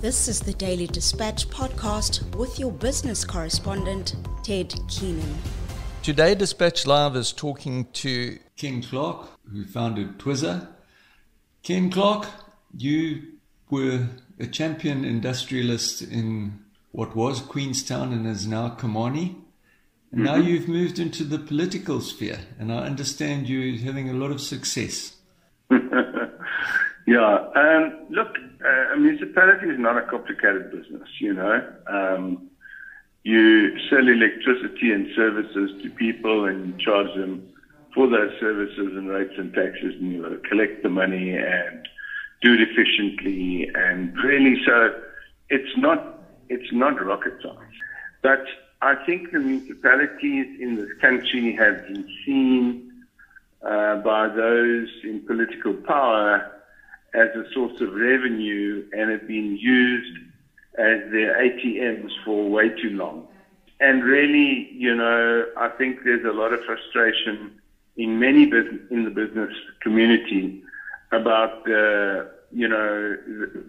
This is the Daily Dispatch podcast with your business correspondent, Ted Keenan. Today, Dispatch Live is talking to Ken Clark, who founded Twizza. Ken Clark, you were a champion industrialist in what was Queenstown and is now Komani. And now you've moved into the political sphere, and I understand you're having a lot of success. Look, a municipality is not a complicated business, you know. You sell electricity and services to people and you charge them for those services and rates and taxes, and you collect the money and do it efficiently. And really, so it's not rocket science. But I think the municipalities in this country have been seen by those in political power as a source of revenue and have been used as their ATMs for way too long. And really, you know, I think there's a lot of frustration in in the business community about the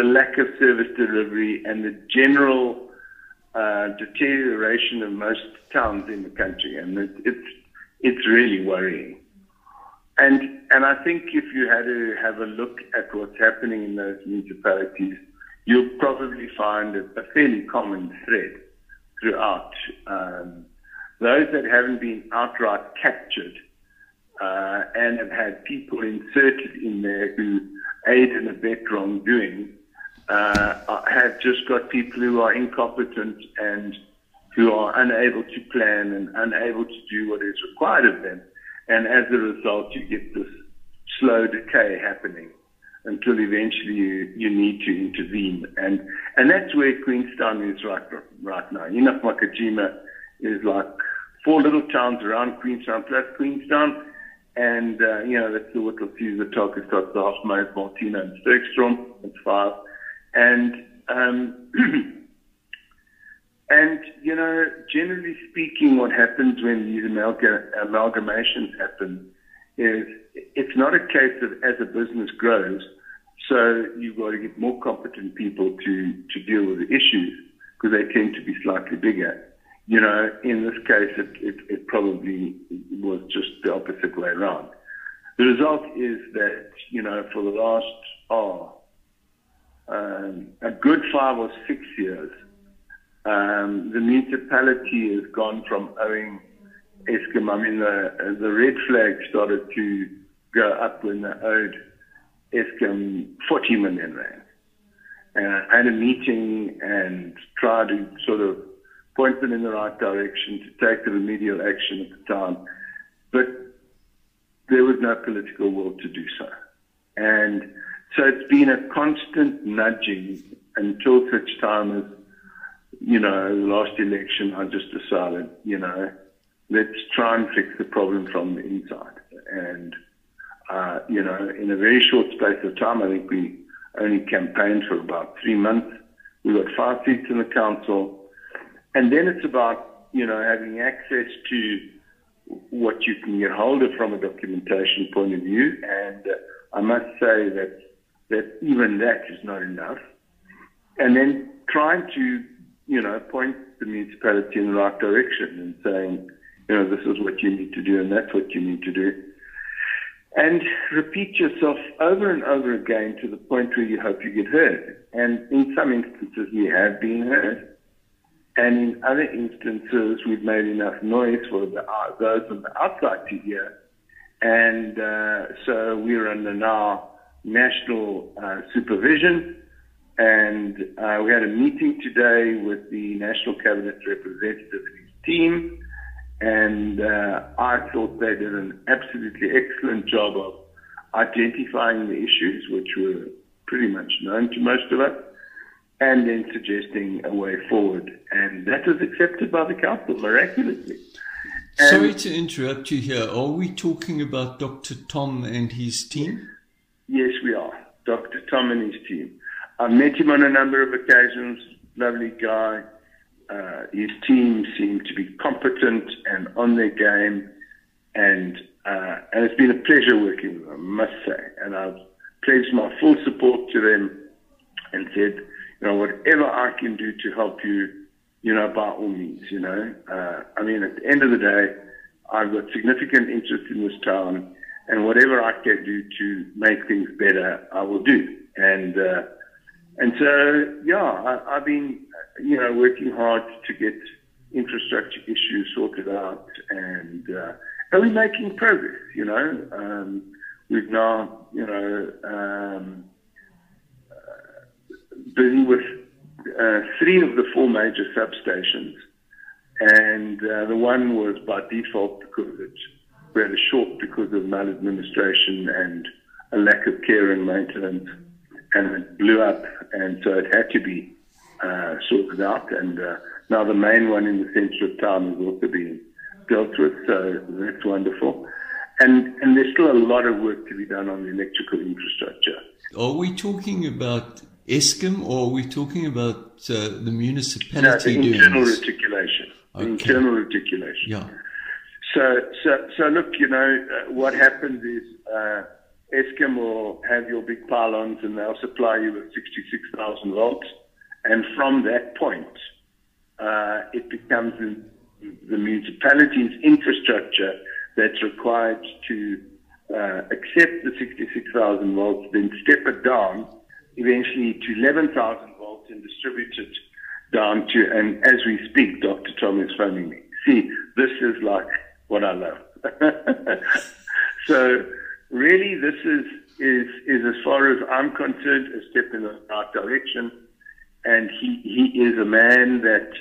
lack of service delivery and the general deterioration of most towns in the country. And it's really worrying. And I think if you had to have a look at what's happening in those municipalities, you'll probably find a fairly common thread throughout. Those that haven't been outright captured and have had people inserted in there who aid and abet wrongdoing have just got people who are incompetent and who are unable to plan and unable to do what is required of them. And as a result, you get this slow decay happening until eventually you need to intervene. And that's where Queenstown is right now. Enoch Makajima is like 4 little towns around Queenstown plus Queenstown. And, that's the Whittle Seas, the Takelstad, the Hoffmeyer, Martina, and Sterkstrom. That's 5. And, generally speaking, what happens when these amalgamations happen is it's not a case of as a business grows, so you've got to get more competent people to deal with the issues because they tend to be slightly bigger. In this case, it probably was just the opposite way around. The result is that, for the last, a good 5 or 6 years, the municipality has gone from owing Eskom. The red flag started to go up when they owed Eskom 40 million rand. And I had a meeting and tried to sort of point them in the right direction to take the remedial action at the time. But there was no political will to do so. And so it's been a constant nudging until such time as the last election, I just decided, let's try and fix the problem from the inside. And, in a very short space of time, I think we only campaigned for about 3 months. We got 5 seats in the council. And then it's about, having access to what you can get hold of from a documentation point of view. And I must say that even that is not enough. And then trying to point the municipality in the right direction and saying, this is what you need to do and that's what you need to do. And repeat yourself over and over again to the point where you hope you get heard. And in some instances, we have been heard. And in other instances, we've made enough noise for those on the outside to hear. And so we're under now national supervision. And we had a meeting today with the National Cabinet representative and his team, and I thought they did an absolutely excellent job of identifying the issues, which were pretty much known to most of us, and then suggesting a way forward. And that was accepted by the council miraculously. Sorry to interrupt you here. Are we talking about Dr. Tom and his team? Yes, we are. Dr. Tom and his team. I've met him on a number of occasions, lovely guy. His team seemed to be competent and on their game, and it's been a pleasure working with them, I must say. And I've pledged my full support to them and said, whatever I can do to help you, by all means, I mean, at the end of the day, I've got significant interest in this town, and whatever I can do to make things better, I will do. And so, yeah, I've been, working hard to get infrastructure issues sorted out, and we're making progress, We've now, busy with 3 of the 4 major substations, and the one was by default because we had a short because of maladministration and a lack of care and maintenance, and it blew up, and so it had to be sorted out. And now the main one in the centre of town is also being dealt with, so that's wonderful. And there's still a lot of work to be done on the electrical infrastructure. Are we talking about Eskom, or are we talking about the municipality? No, the internal doing reticulation. Okay. The internal reticulation. Yeah. So look, what happens is Eskom will have your big pylons, and they'll supply you with 66,000 volts, and from that point, it becomes the municipality's infrastructure that's required to accept the 66,000 volts, then step it down eventually to 11,000 volts and distribute it down to, and as we speak, Dr. Tom is phoning me. See, this is like what I love. So really this is as far as I'm concerned, a step in the right direction. And he is a man that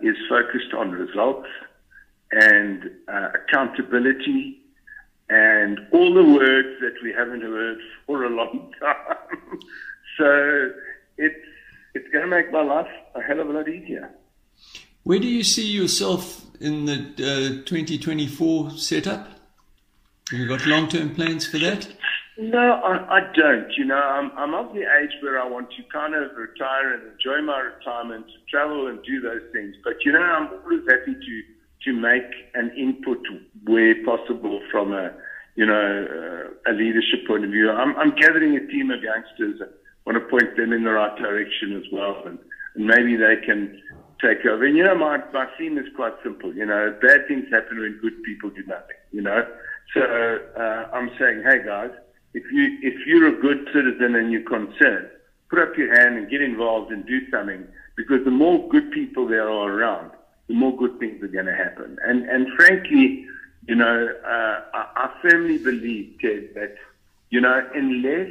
is focused on results and accountability and all the words that we haven't heard for a long time. So it's going to make my life a hell of a lot easier. Where do you see yourself in the 2024 setup? Have you got long-term plans for that? No, I don't. I'm of the age where I want to kind of retire and enjoy my retirement, travel and do those things. But, I'm always happy to make an input where possible from a leadership point of view. I'm gathering a team of youngsters. I want to point them in the right direction as well, and maybe they can take over. And my theme is quite simple. Bad things happen when good people do nothing. So I'm saying, hey guys, if you're a good citizen and you're concerned, put up your hand and get involved and do something, because the more good people there are around, the more good things are going to happen. And frankly, I firmly believe, Ted, that unless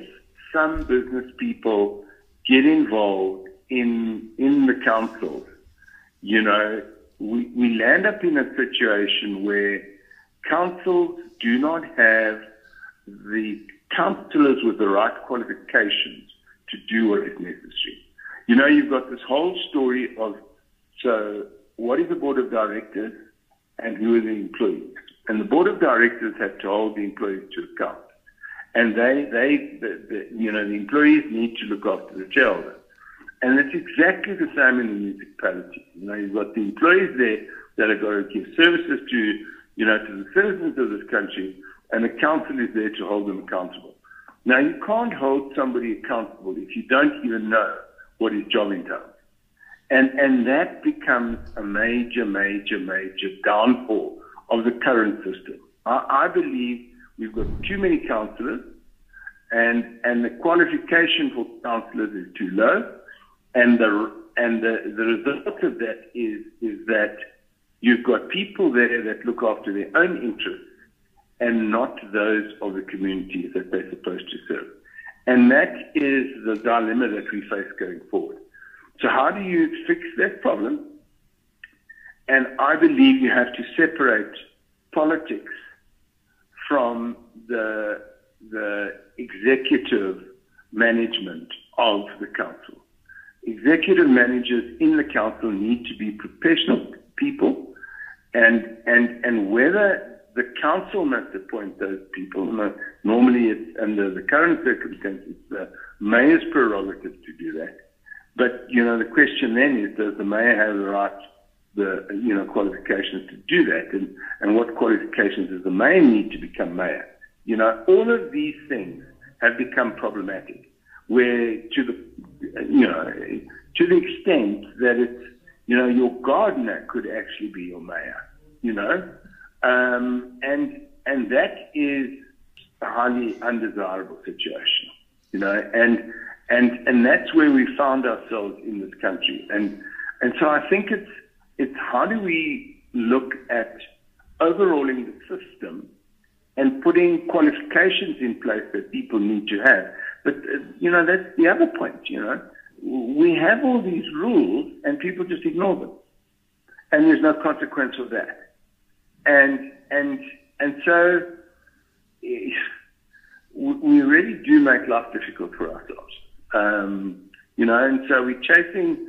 some business people get involved in the councils, we land up in a situation where councils do not have the councillors with the right qualifications to do what is necessary. You've got this whole story of, so what is the board of directors and who are the employees? And the board of directors have to hold the employees to account. And the employees need to look after the shareholders. And it's exactly the same in the municipality. You've got the employees there that are going to give services to the citizens of this country, and the council is there to hold them accountable. Now, you can't hold somebody accountable if you don't even know what his job entails. And that becomes a major, major, major downfall of the current system. I believe we've got too many councillors, and the qualification for councillors is too low, and the result of that is that you've got people there that look after their own interests and not those of the communities that they're supposed to serve. And that is the dilemma that we face going forward. So how do you fix that problem? And I believe you have to separate politics from the executive management of the council. Executive managers in the council need to be professional people, and whether the council must appoint those people. Normally, it's under the current circumstances, the mayor's prerogative to do that. But the question then is, does the mayor have the right, qualifications to do that, and what qualifications does the mayor need to become mayor? All of these things have become problematic. where to the extent that it's, your gardener could actually be your mayor, and that is a highly undesirable situation, and that's where we found ourselves in this country. And so I think it's how do we look at overhauling the system and putting qualifications in place that people need to have. But, that's the other point, We have all these rules and people just ignore them. And there's no consequence of that. And so we really do make life difficult for ourselves. And so we're chasing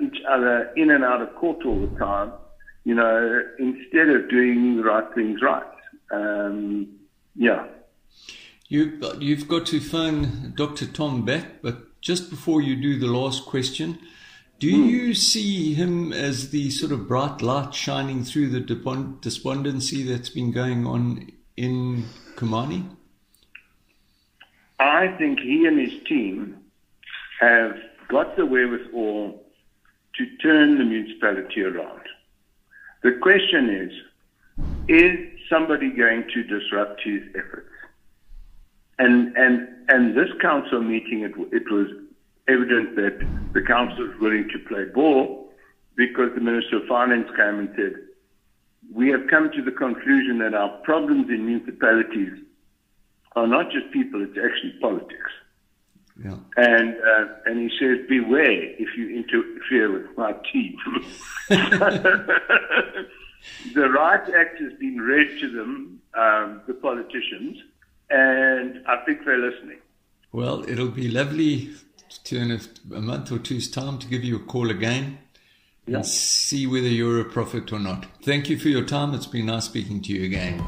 each other in and out of court all the time, instead of doing the right things right. You've got to phone Dr. Tom back, but just before you do the last question, do you see him as the sort of bright light shining through the despondency that's been going on in Komani? I think he and his team have got the wherewithal to turn the municipality around. The question is somebody going to disrupt his efforts? And this council meeting, it was evident that the council is willing to play ball, because the Minister of Finance came and said, we have come to the conclusion that our problems in municipalities are not just people, it's actually politics. Yeah. And he says, beware if you interfere with my team. The right act has been read to them, the politicians, and I think they're listening. Well, it'll be lovely to, in a month or two's time, to give you a call again and see whether you're a prophet or not. Thank you for your time. It's been nice speaking to you again.